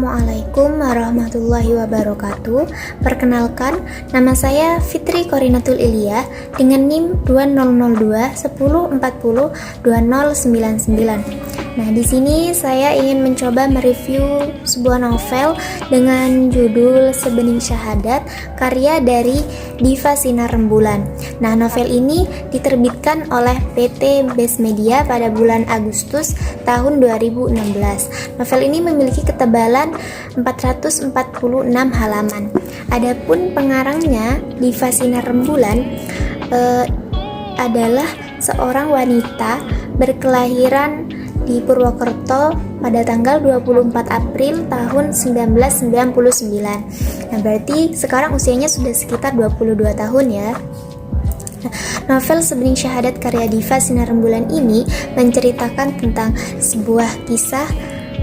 Assalamualaikum warahmatullahi wabarakatuh. Perkenalkan, nama saya Fitri Korinatul Ilia dengan NIM 2002 1040 2099. Nah, di sini saya ingin mencoba mereview sebuah novel dengan judul Sebening Syahadat, karya dari Diva Sinar Rembulan. Nah, novel ini diterbitkan oleh PT Best Media pada bulan Agustus tahun 2016. Novel ini memiliki ketebalan 446 halaman. Adapun pengarangnya, Diva Sinar Rembulan, adalah seorang wanita berkelahiran di Purwokerto pada tanggal 24 April tahun 1999. Nah, berarti sekarang usianya sudah sekitar 22 tahun ya. Novel Sebening Syahadat karya Diva Sinar Rembulan ini menceritakan tentang sebuah kisah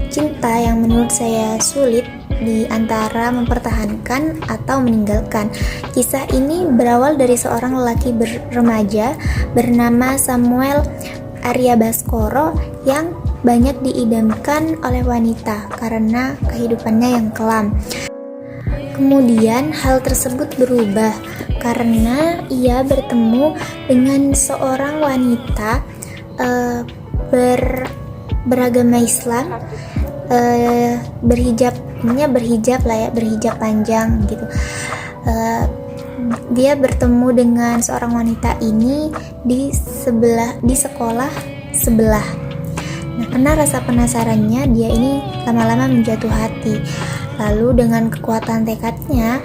cinta yang menurut saya sulit di antara mempertahankan atau meninggalkan. Kisah ini berawal dari seorang lelaki remaja bernama Samuel Arya Baskoro yang banyak diidamkan oleh wanita karena kehidupannya yang kelam. Kemudian hal tersebut berubah karena ia bertemu dengan seorang wanita beragama Islam, berhijab panjang gitu. Dia bertemu dengan seorang wanita ini di sekolah sebelah. Nah, karena rasa penasarannya, dia ini lama-lama menjatuh hati. Lalu dengan kekuatan tekadnya,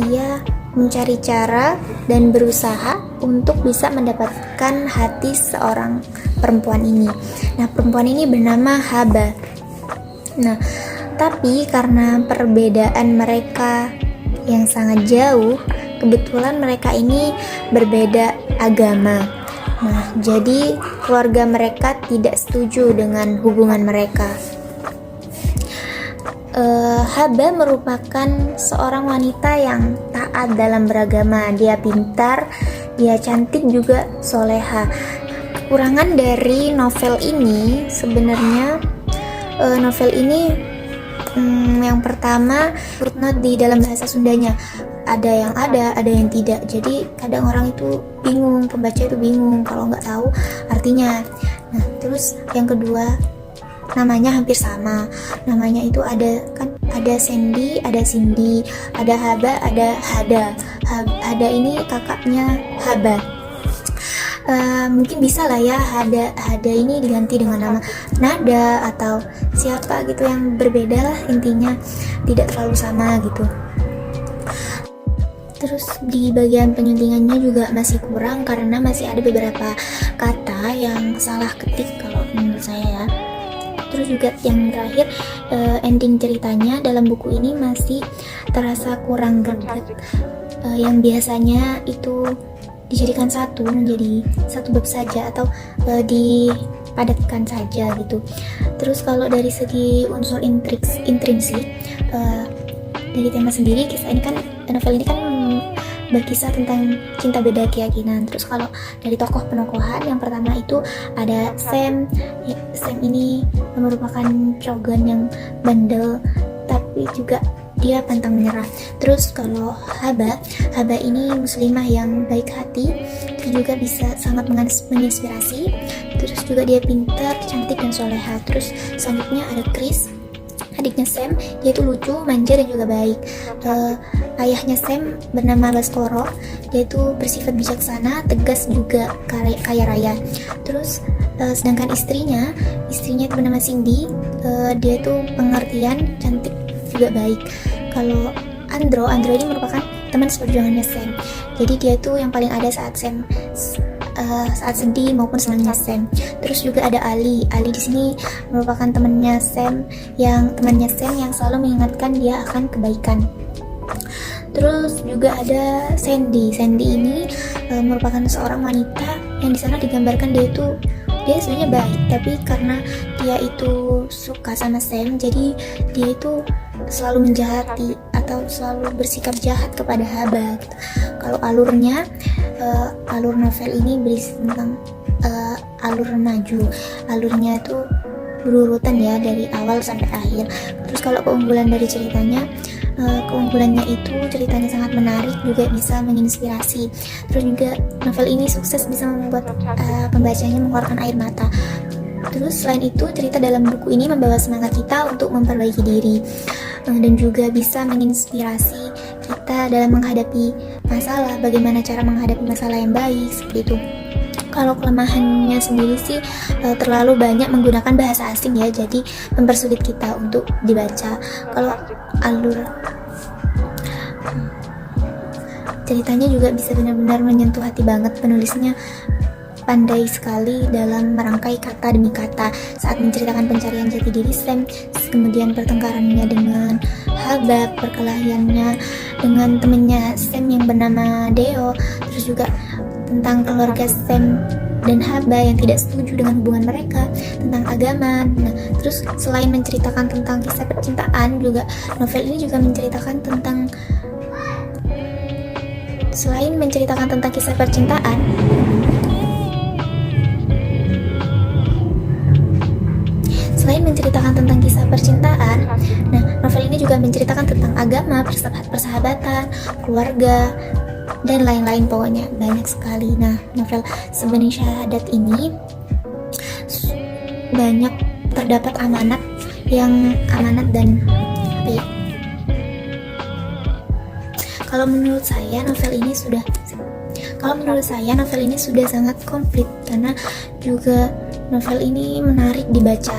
ia mencari cara dan berusaha untuk bisa mendapatkan hati seorang perempuan ini. Nah, perempuan ini bernama Haba. Nah, tapi karena perbedaan mereka yang sangat jauh, kebetulan mereka ini berbeda agama. Nah, jadi keluarga mereka tidak setuju dengan hubungan mereka. Haba merupakan seorang wanita yang taat dalam beragama. Dia pintar, dia cantik juga soleha. Kekurangan dari novel ini sebenarnya, novel ini yang pertama, footnote di dalam bahasa Sundanya. Ada yang tidak. Jadi kadang orang itu bingung, pembaca itu bingung kalau nggak tahu artinya. Nah, terus yang kedua, namanya hampir sama. Namanya itu ada Sandy, ada Cindy, ada Haba, ada Hada. Hada ini kakaknya Haba. Mungkin bisa lah ya Hada ini diganti dengan nama Nada atau siapa gitu yang berbeda lah, intinya tidak terlalu sama gitu. Terus di bagian penyuntingannya juga masih kurang karena masih ada beberapa kata yang salah ketik kalau menurut saya ya. Terus juga yang terakhir, ending ceritanya dalam buku ini masih terasa kurang greget. Yang biasanya itu dijadikan satu menjadi satu bab saja atau dipadatkan saja gitu. Terus kalau dari segi unsur intrinsik, dari tema sendiri, kisah ini kan, novel ini kan berkisah tentang cinta beda keyakinan. Terus kalau dari tokoh penokohan, yang pertama itu ada Sam. Sam ini merupakan cogan yang bandel tapi juga dia pantang menyerah. Terus kalau Haba ini muslimah yang baik hati, dia juga bisa sangat menginspirasi. Terus juga dia pintar, cantik dan soleha. Terus selanjutnya ada Chris, adiknya Sam. Dia itu lucu, manja dan juga baik. Ayahnya Sam bernama Baskoro. Dia itu bersifat bijaksana, tegas juga kaya raya. Terus sedangkan istrinya itu bernama Cindy. Dia itu pengertian, cantik juga baik. Kalau Andro ini merupakan teman seperjuangannya Sam. Jadi dia itu yang paling ada saat sedih maupun senangnya Sam. Terus juga ada Ali di sini merupakan temannya Sam yang selalu mengingatkan dia akan kebaikan. Terus juga ada Sandy ini merupakan seorang wanita yang di sana digambarkan dia sebenarnya baik, tapi karena dia itu suka sama Sam, jadi dia itu selalu menjahati atau selalu bersikap jahat kepada Haba gitu. Kalau alur novel ini berisi tentang alur maju. Alurnya itu berurutan ya dari awal sampai akhir. Terus kalau keunggulan dari ceritanya, keunggulannya itu ceritanya sangat menarik, juga bisa menginspirasi. Terus juga novel ini sukses bisa membuat pembacanya mengeluarkan air mata. Terus selain itu, cerita dalam buku ini membawa semangat kita untuk memperbaiki diri, dan juga bisa menginspirasi kita dalam menghadapi masalah, bagaimana cara menghadapi masalah yang baik, seperti itu. Kalau kelemahannya sendiri sih terlalu banyak menggunakan bahasa asing ya, jadi mempersulit kita untuk dibaca. Kalau alur ceritanya juga bisa benar-benar menyentuh hati banget. Penulisnya pandai sekali dalam merangkai kata demi kata saat menceritakan pencarian jati diri Sam, kemudian pertengkarannya dengan Habab, perkelahiannya dengan temennya Sam yang bernama Deo, terus juga tentang keluarga Sam dan Haba yang tidak setuju dengan hubungan mereka, tentang agama. Nah, terus selain menceritakan tentang kisah percintaan, juga novel ini juga menceritakan tentang kisah percintaan, nah novel ini juga menceritakan tentang agama, persahabatan, keluarga, dan lain-lain, pokoknya banyak sekali. Nah, novel Sebening Syahadat ini banyak terdapat amanat dan apa ya? Kalau menurut saya novel ini sudah sangat komplit, karena juga novel ini menarik dibaca.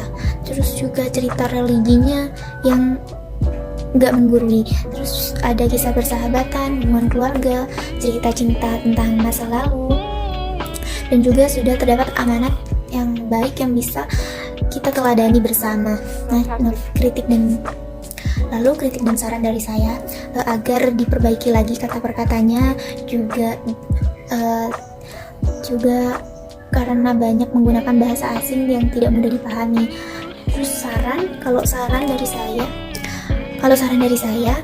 Terus juga cerita religinya yang nggak menggurui, terus ada kisah persahabatan, hubungan keluarga, cerita cinta tentang masa lalu, dan juga sudah terdapat amanat yang baik yang bisa kita teladani bersama. Nah, kritik dan saran dari saya agar diperbaiki lagi kata perkatanya, juga karena banyak menggunakan bahasa asing yang tidak mudah dipahami. Terus saran dari saya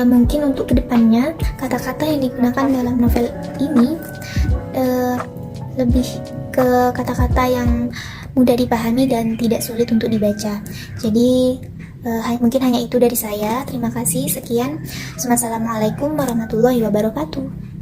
mungkin untuk kedepannya kata-kata yang digunakan dalam novel ini lebih ke kata-kata yang mudah dipahami dan tidak sulit untuk dibaca. Jadi mungkin hanya itu dari saya. Terima kasih, sekian. Wassalamualaikum warahmatullahi wabarakatuh.